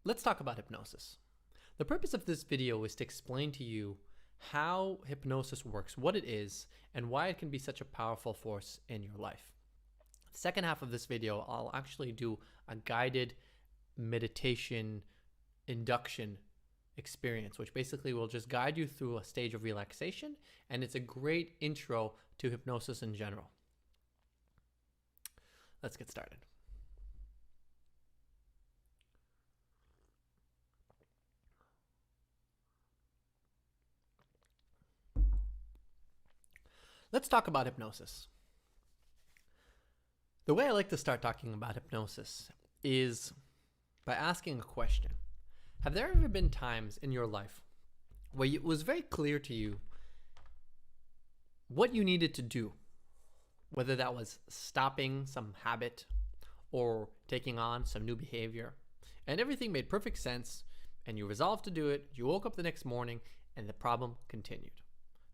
Let's talk about hypnosis. The purpose of this video is to explain to you how hypnosis works, what it is, and why it can be such a powerful force in your life. The second half of this video, I'll actually do a guided meditation induction experience, which basically will just guide you through a stage of relaxation, and it's a great intro to hypnosis in general. Let's get started. Let's talk about hypnosis. The way I like to start talking about hypnosis is by asking a question. Have there ever been times in your life where it was very clear to you what you needed to do, whether that was stopping some habit or taking on some new behavior, and everything made perfect sense, and you resolved to do it, you woke up the next morning, and the problem continued?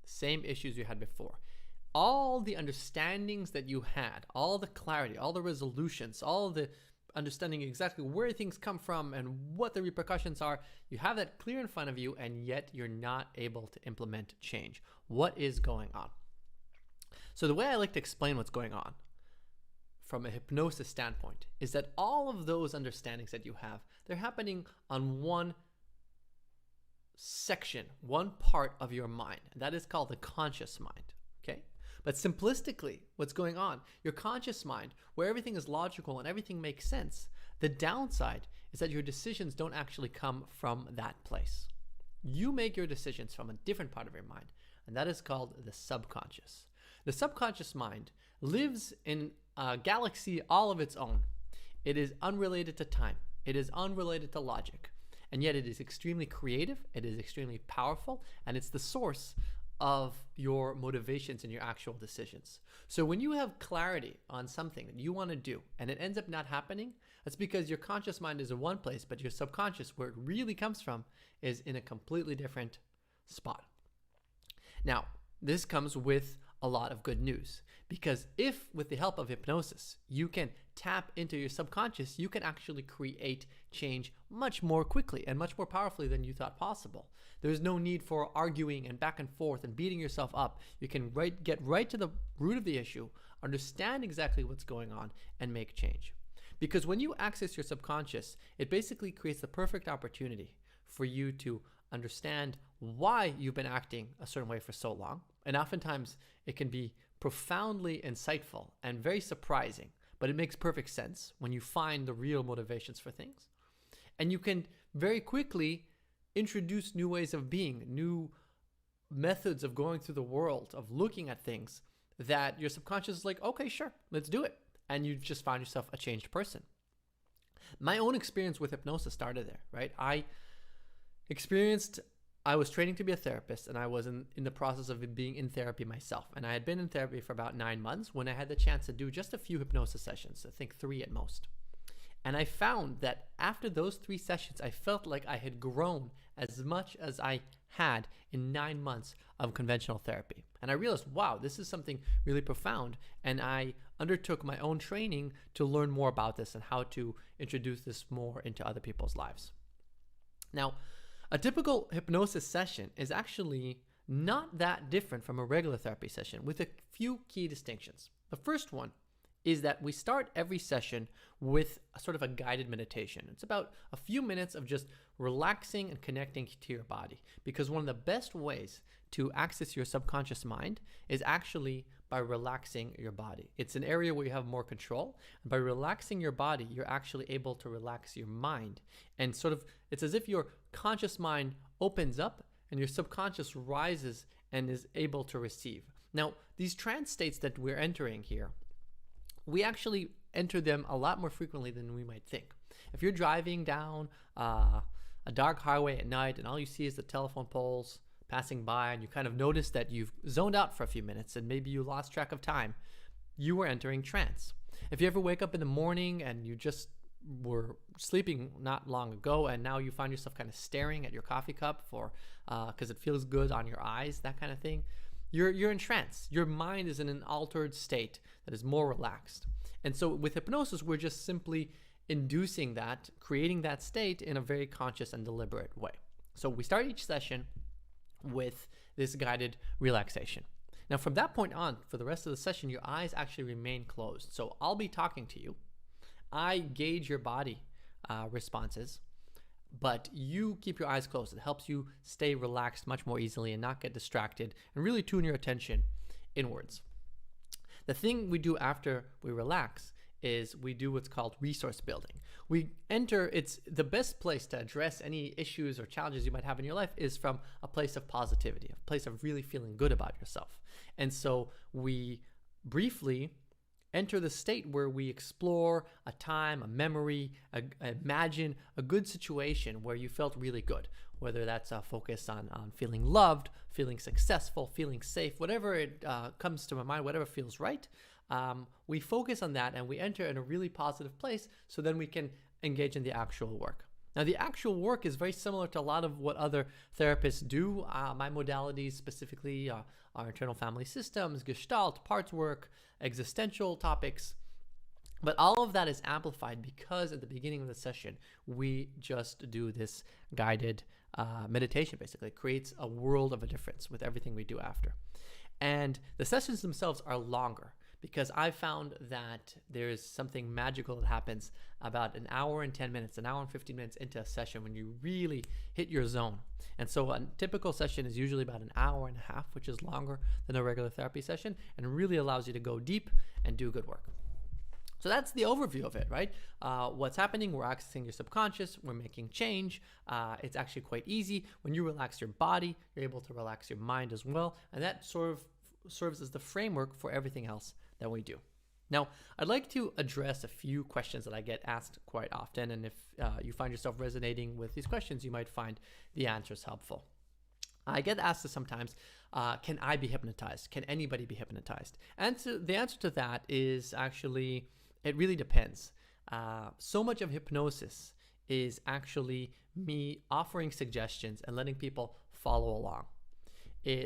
The same issues you had before. All the understandings that you had, all the clarity, all the resolutions, all the understanding exactly where things come from and what the repercussions are, you have that clear in front of you, and yet you're not able to implement change. What is going on? So the way I like to explain what's going on from a hypnosis standpoint is that all of those understandings that you have, they're happening on one section, one part of your mind, and that is called the conscious mind. Okay? But simplistically, what's going on, your conscious mind, where everything is logical and everything makes sense, the downside is that your decisions don't actually come from that place. You make your decisions from a different part of your mind, and that is called the subconscious. The subconscious mind lives in a galaxy all of its own. It is unrelated to time. It is unrelated to logic. And yet it is extremely creative, it is extremely powerful, and it's the source of your motivations and your actual decisions. So when you have clarity on something that you want to do and it ends up not happening, that's because your conscious mind is in one place, but your subconscious, where it really comes from, is in a completely different spot. Now, this comes with a lot of good news, because if with the help of hypnosis you can tap into your subconscious, you can actually create change much more quickly and much more powerfully than you thought possible. There's no need for arguing and back and forth and beating yourself up. You can get right to the root of the issue, understand exactly what's going on, and make change. Because when you access your subconscious, it basically creates the perfect opportunity for you to understand why you've been acting a certain way for so long. And oftentimes it can be profoundly insightful and very surprising, but it makes perfect sense when you find the real motivations for things. And you can very quickly introduce new ways of being, new methods of going through the world, of looking at things, that your subconscious is like, okay, sure, let's do it. And you just find yourself a changed person. My own experience with hypnosis started there, right? I was training to be a therapist, and I was in the process of being in therapy myself. And I had been in therapy for about 9 months when I had the chance to do just a few hypnosis sessions, I think 3 at most. And I found that after those 3 sessions, I felt like I had grown as much as I had in 9 months of conventional therapy. And I realized, wow, this is something really profound. And I undertook my own training to learn more about this and how to introduce this more into other people's lives. Now, a typical hypnosis session is actually not that different from a regular therapy session, with a few key distinctions. The first one is that we start every session with a sort of a guided meditation. It's about a few minutes of just relaxing and connecting to your body, because one of the best ways to access your subconscious mind is actually by relaxing your body. It's an area where you have more control, and by relaxing your body, you're actually able to relax your mind. And sort of, it's as if your conscious mind opens up and your subconscious rises and is able to receive. Now, these trance states that we're entering here, we actually enter them a lot more frequently than we might think. If you're driving down a dark highway at night and all you see is the telephone poles passing by, and you kind of notice that you've zoned out for a few minutes and maybe you lost track of time, you were entering trance. If you ever wake up in the morning and you just were sleeping not long ago and now you find yourself kind of staring at your coffee cup because it feels good on your eyes, that kind of thing, you're in trance. Your mind is in an altered state that is more relaxed. And so with hypnosis, we're just simply inducing that, creating that state in a very conscious and deliberate way. So we start each session with this guided relaxation. Now, from that point on, for the rest of the session, your eyes actually remain closed. So I'll be talking to you. I gauge your body responses, but you keep your eyes closed. It helps you stay relaxed much more easily and not get distracted and really tune your attention inwards. The thing we do after we relax is we do what's called resource building. We enter, it's the best place to address any issues or challenges you might have in your life is from a place of positivity, a place of really feeling good about yourself. And so we briefly enter the state where we explore a time, a memory, imagine a good situation where you felt really good, whether that's a focus on feeling loved, feeling successful, feeling safe, whatever it comes to my mind, whatever feels right. We focus on that and we enter in a really positive place so then we can engage in the actual work. Now, the actual work is very similar to a lot of what other therapists do. My modalities specifically are internal family systems, Gestalt, parts work, existential topics. But all of that is amplified because at the beginning of the session, we just do this guided meditation, basically. It creates a world of a difference with everything we do after. And the sessions themselves are longer because I found that there's something magical that happens about an hour and 10 minutes, an hour and 15 minutes into a session when you really hit your zone. And so a typical session is usually about an hour and a half, which is longer than a regular therapy session and really allows you to go deep and do good work. So that's the overview of it, right? What's happening, we're accessing your subconscious, we're making change. It's actually quite easy. When you relax your body, you're able to relax your mind as well. And that sort of serves as the framework for everything else that we do. Now, I'd like to address a few questions that I get asked quite often. And if you find yourself resonating with these questions, you might find the answers helpful. I get asked this sometimes, can I be hypnotized? Can anybody be hypnotized? And so the answer to that is actually, it really depends. So much of hypnosis is actually me offering suggestions and letting people follow along.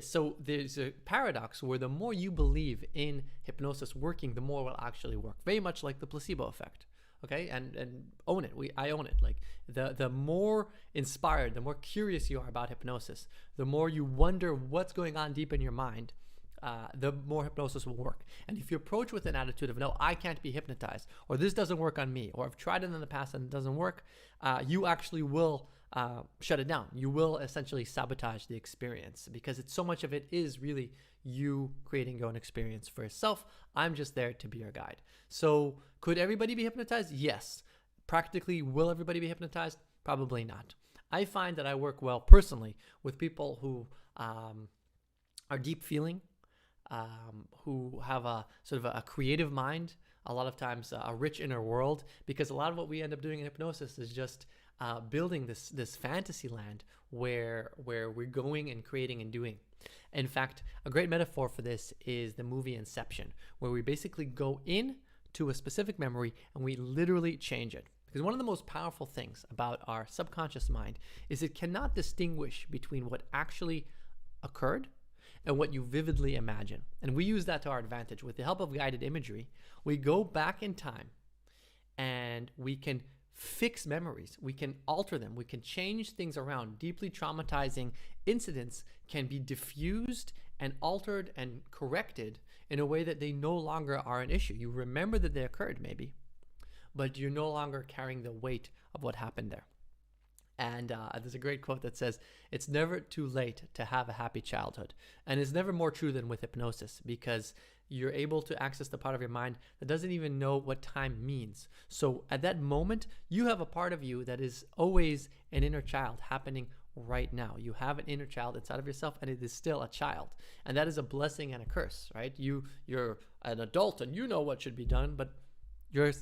So there's a paradox where the more you believe in hypnosis working, the more it will actually work. Very much like the placebo effect. Okay, and own it. I own it. Like the more inspired, the more curious you are about hypnosis, the more you wonder what's going on deep in your mind, the more hypnosis will work. And if you approach with an attitude of, no, I can't be hypnotized, or this doesn't work on me, or I've tried it in the past and it doesn't work, you actually will shut it down. You will essentially sabotage the experience because so much of it is really you creating your own experience for yourself. I'm just there to be your guide. So could everybody be hypnotized? Yes. Practically, will everybody be hypnotized? Probably not. I find that I work well personally with people who are deep feeling, who have a sort of a creative mind, a lot of times a rich inner world, because a lot of what we end up doing in hypnosis is just building this fantasy land where we're going and creating and doing. In fact, a great metaphor for this is the movie Inception, where we basically go in to a specific memory and we literally change it. Because one of the most powerful things about our subconscious mind is it cannot distinguish between what actually occurred and what you vividly imagine. And we use that to our advantage. With the help of guided imagery, we go back in time and we can fix memories. We can alter them. We can change things around. Deeply traumatizing incidents can be diffused and altered and corrected in a way that they no longer are an issue. You remember that they occurred maybe, but you're no longer carrying the weight of what happened there. And there's a great quote that says, it's never too late to have a happy childhood. And it's never more true than with hypnosis, because you're able to access the part of your mind that doesn't even know what time means. So at that moment, you have a part of you that is always an inner child happening right now. You have an inner child inside of yourself, and it is still a child. And that is a blessing and a curse, right? You're an adult and you know what should be done, but your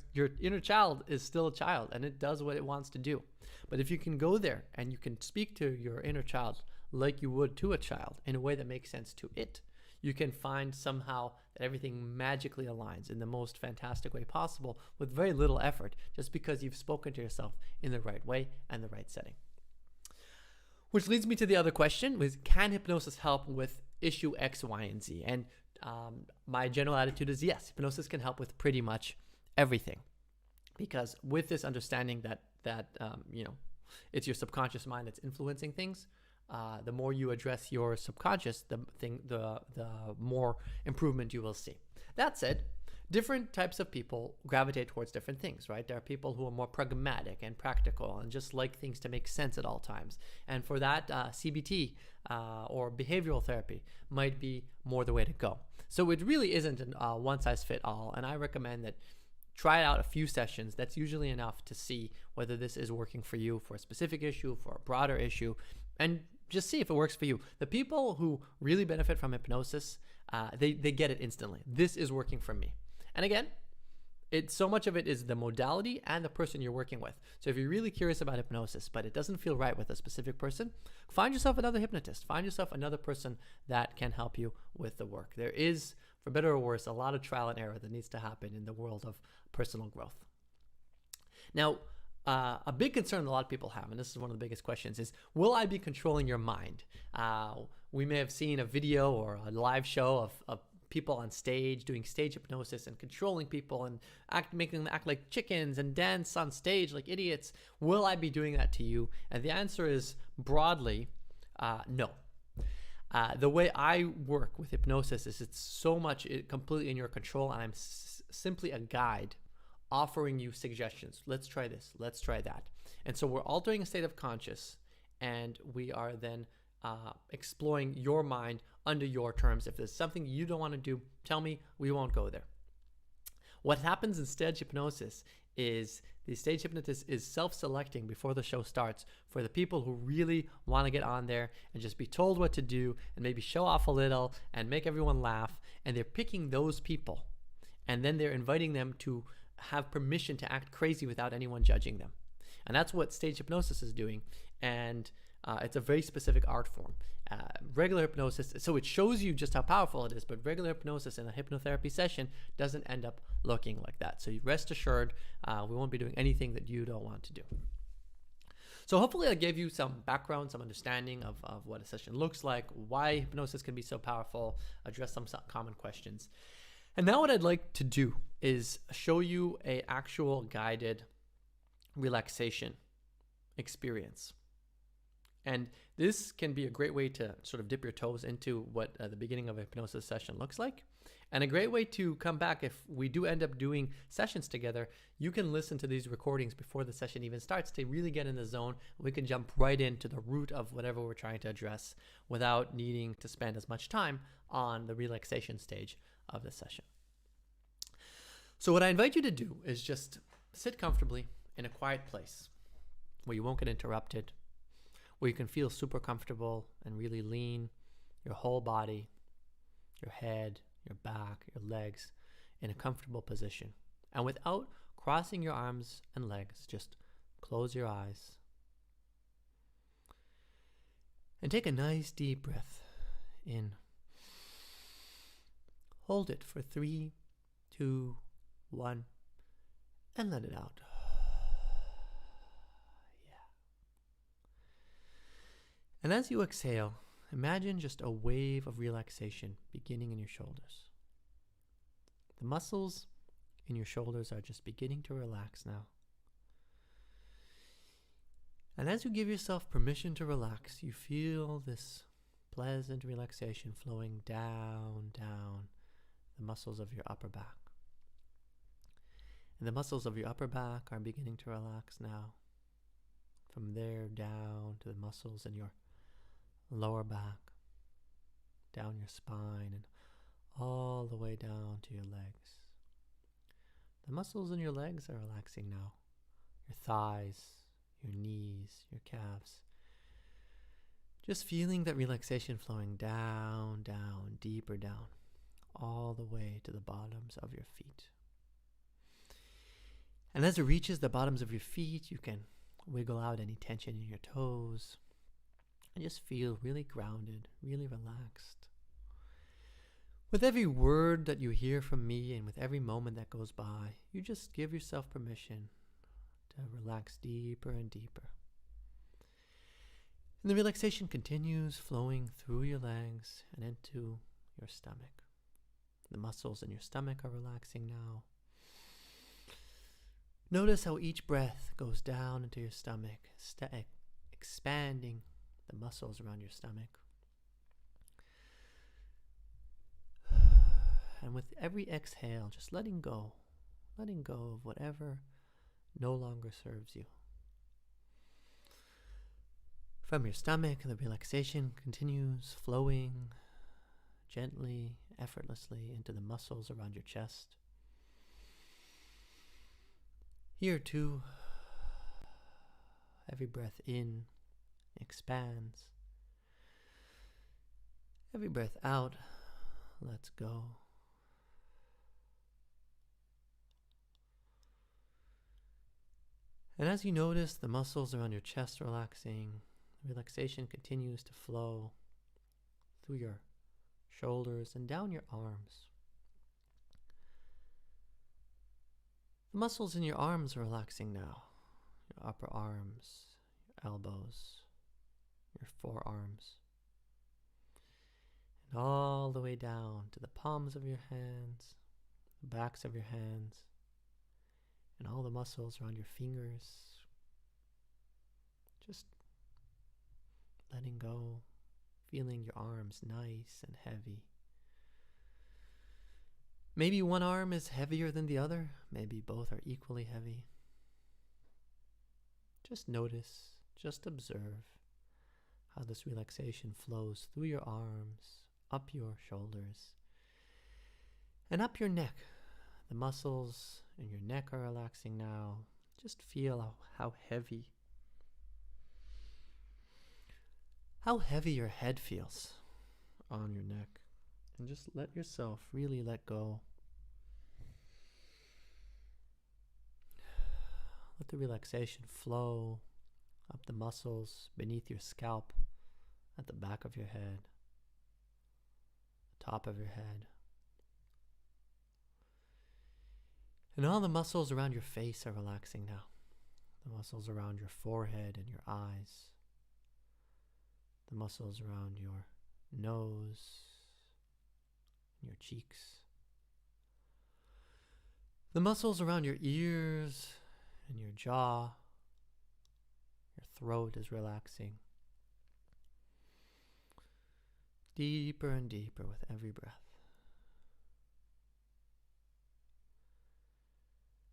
inner child is still a child and it does what it wants to do. But if you can go there and you can speak to your inner child like you would to a child in a way that makes sense to it, you can find somehow that everything magically aligns in the most fantastic way possible with very little effort, just because you've spoken to yourself in the right way and the right setting. Which leads me to the other question, was can hypnosis help with issue X, Y, and Z? And my general attitude is yes, hypnosis can help with pretty much everything. because with this understanding that it's your subconscious mind that's influencing things, the more you address your subconscious, the more improvement you will see. That said, different types of people gravitate towards different things, right? There are people who are more pragmatic and practical and just like things to make sense at all times. And for that, CBT or behavioral therapy might be more the way to go. So it really isn't a one-size-fits-all. And I recommend that try out a few sessions. That's usually enough to see whether this is working for you for a specific issue, for a broader issue, and just see if it works for you. The people who really benefit from hypnosis, they get it instantly. This is working for me. And again, so much of it is the modality and the person you're working with. So if you're really curious about hypnosis, but it doesn't feel right with a specific person, find yourself another hypnotist. Find yourself another person that can help you with the work. There is, for better or worse, a lot of trial and error that needs to happen in the world of personal growth. Now, a big concern a lot of people have, and this is one of the biggest questions, is will I be controlling your mind? We may have seen a video or a live show of people on stage doing stage hypnosis and controlling people and making them act like chickens and dance on stage like idiots. Will I be doing that to you? And the answer is broadly, no. The way I work with hypnosis is it's so much completely in your control, and I'm simply a guide offering you suggestions. Let's try this. Let's try that. And so we're altering a state of conscious, and we are then exploring your mind under your terms. If there's something you don't want to do, tell me, we won't go there. What happens in stage hypnosis is the stage hypnotist is self-selecting before the show starts for the people who really want to get on there and just be told what to do and maybe show off a little and make everyone laugh. And they're picking those people, and then they're inviting them to have permission to act crazy without anyone judging them. And that's what stage hypnosis is doing. And it's a very specific art form. Regular hypnosis, so it shows you just how powerful it is, but regular hypnosis in a hypnotherapy session doesn't end up looking like that. So you rest assured, we won't be doing anything that you don't want to do. So hopefully I gave you some background, some understanding of what a session looks like, why hypnosis can be so powerful, address some common questions. And now what I'd like to do is show you an actual guided relaxation experience. And this can be a great way to sort of dip your toes into what the beginning of a hypnosis session looks like. And a great way to come back if we do end up doing sessions together. You can listen to these recordings before the session even starts to really get in the zone. We can jump right into the root of whatever we're trying to address without needing to spend as much time on the relaxation stage of the session. So what I invite you to do is just sit comfortably in a quiet place where you won't get interrupted, where you can feel super comfortable and really lean your whole body, your head, your back, your legs in a comfortable position. And without crossing your arms and legs, just close your eyes and take a nice deep breath in. Hold it for 3, 2, 1, and let it out. And as you exhale, imagine just a wave of relaxation beginning in your shoulders. The muscles in your shoulders are just beginning to relax now. And as you give yourself permission to relax, you feel this pleasant relaxation flowing down the muscles of your upper back. And the muscles of your upper back are beginning to relax now. From there down to the muscles in your lower back, down your spine, and all the way down to your legs. The muscles in your legs are relaxing now. Your thighs, your knees, your calves. Just feeling that relaxation flowing down, deeper down, all the way to the bottoms of your feet. And as it reaches the bottoms of your feet, you can wiggle out any tension in your toes and just feel really grounded, really relaxed. With every word that you hear from me and with every moment that goes by, you just give yourself permission to relax deeper and deeper. And the relaxation continues flowing through your legs and into your stomach. The muscles in your stomach are relaxing now. Notice how each breath goes down into your stomach, expanding the muscles around your stomach. And with every exhale, just letting go of whatever no longer serves you. From your stomach, the relaxation continues flowing gently, effortlessly into the muscles around your chest. Here too, every breath in expands. Every breath out lets go. And as you notice the muscles around your chest relaxing, relaxation continues to flow through your shoulders and down your arms. The muscles in your arms are relaxing now. Your upper arms, your elbows, your forearms, and all the way down to the palms of your hands, the backs of your hands, and all the muscles around your fingers. Just letting go, feeling your arms nice and heavy. Maybe one arm is heavier than the other. Maybe both are equally heavy. Just notice, just observe how this relaxation flows through your arms, up your shoulders, and up your neck. The muscles in your neck are relaxing now. Just feel how heavy your head feels on your neck. And just let yourself really let go. Let the relaxation flow up the muscles beneath your scalp, at the back of your head, the top of your head. And all the muscles around your face are relaxing now. The muscles around your forehead and your eyes. The muscles around your nose and your cheeks. The muscles around your ears and your jaw. Your throat is relaxing. Deeper and deeper with every breath.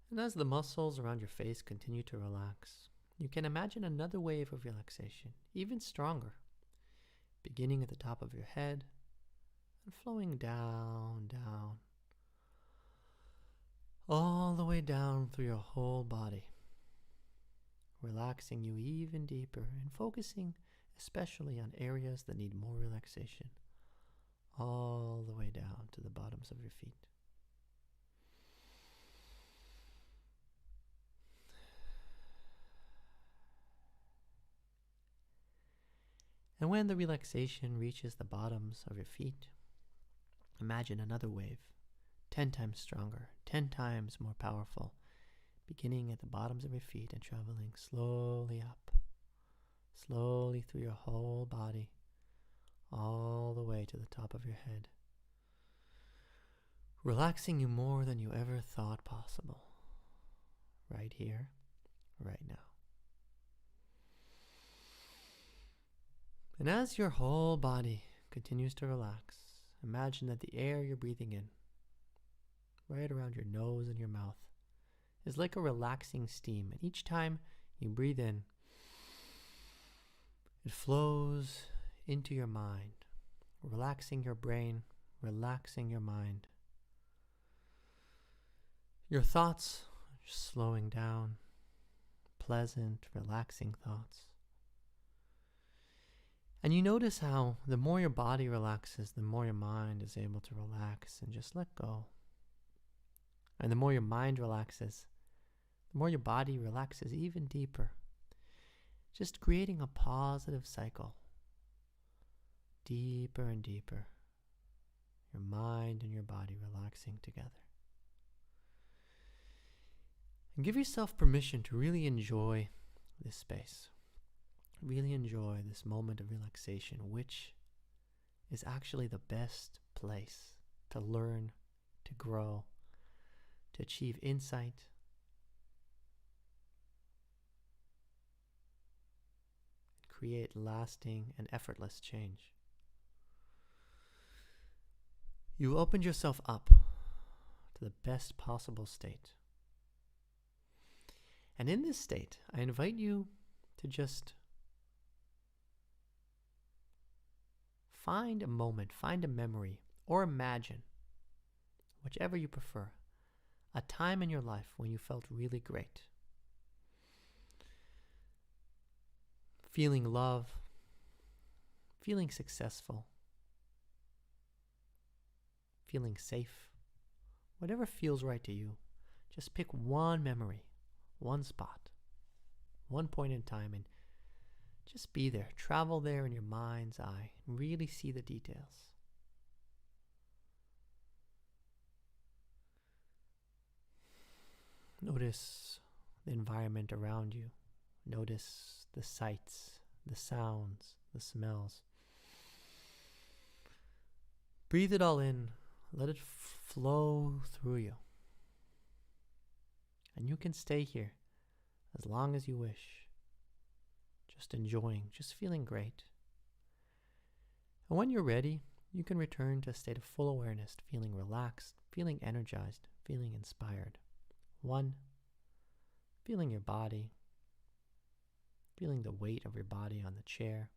And as the muscles around your face continue to relax, you can imagine another wave of relaxation, even stronger, beginning at the top of your head and flowing down, all the way down through your whole body, relaxing you even deeper and focusing especially on areas that need more relaxation, all the way down to the bottoms of your feet. And when the relaxation reaches the bottoms of your feet, imagine another wave, 10 times stronger, 10 times more powerful, beginning at the bottoms of your feet and traveling slowly up, slowly through your whole body, all the way to the top of your head, relaxing you more than you ever thought possible, right here, right now. And as your whole body continues to relax, imagine that the air you're breathing in, right around your nose and your mouth, is like a relaxing steam. And each time you breathe in, it flows into your mind, relaxing your brain, relaxing your mind. Your thoughts are slowing down, pleasant, relaxing thoughts. And you notice how the more your body relaxes, the more your mind is able to relax and just let go. And the more your mind relaxes, the more your body relaxes even deeper. Just creating a positive cycle. Deeper and deeper. Your mind and your body relaxing together. And give yourself permission to really enjoy this space. Really enjoy this moment of relaxation, which is actually the best place to learn, to grow, to achieve insight, create lasting and effortless change. You opened yourself up to the best possible state. And in this state, I invite you to just find a moment, find a memory, or imagine, whichever you prefer, a time in your life when you felt really great. Feeling love, feeling successful, feeling safe, whatever feels right to you. Just pick one memory, one spot, one point in time, and just be there. Travel there in your mind's eye and really see the details. Notice the environment around you. Notice the sights, the sounds, the smells. Breathe it all in. Let it flow through you. And you can stay here as long as you wish. Just enjoying, just feeling great. And when you're ready, you can return to a state of full awareness, feeling relaxed, feeling energized, feeling inspired. 1, feeling your body, feeling the weight of your body on the chair.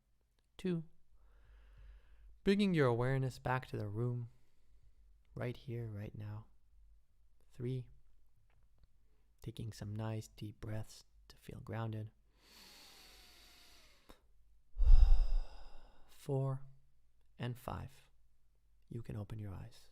2, bringing your awareness back to the room, right here, right now. 3, taking some nice deep breaths to feel grounded. 4 and 5, you can open your eyes.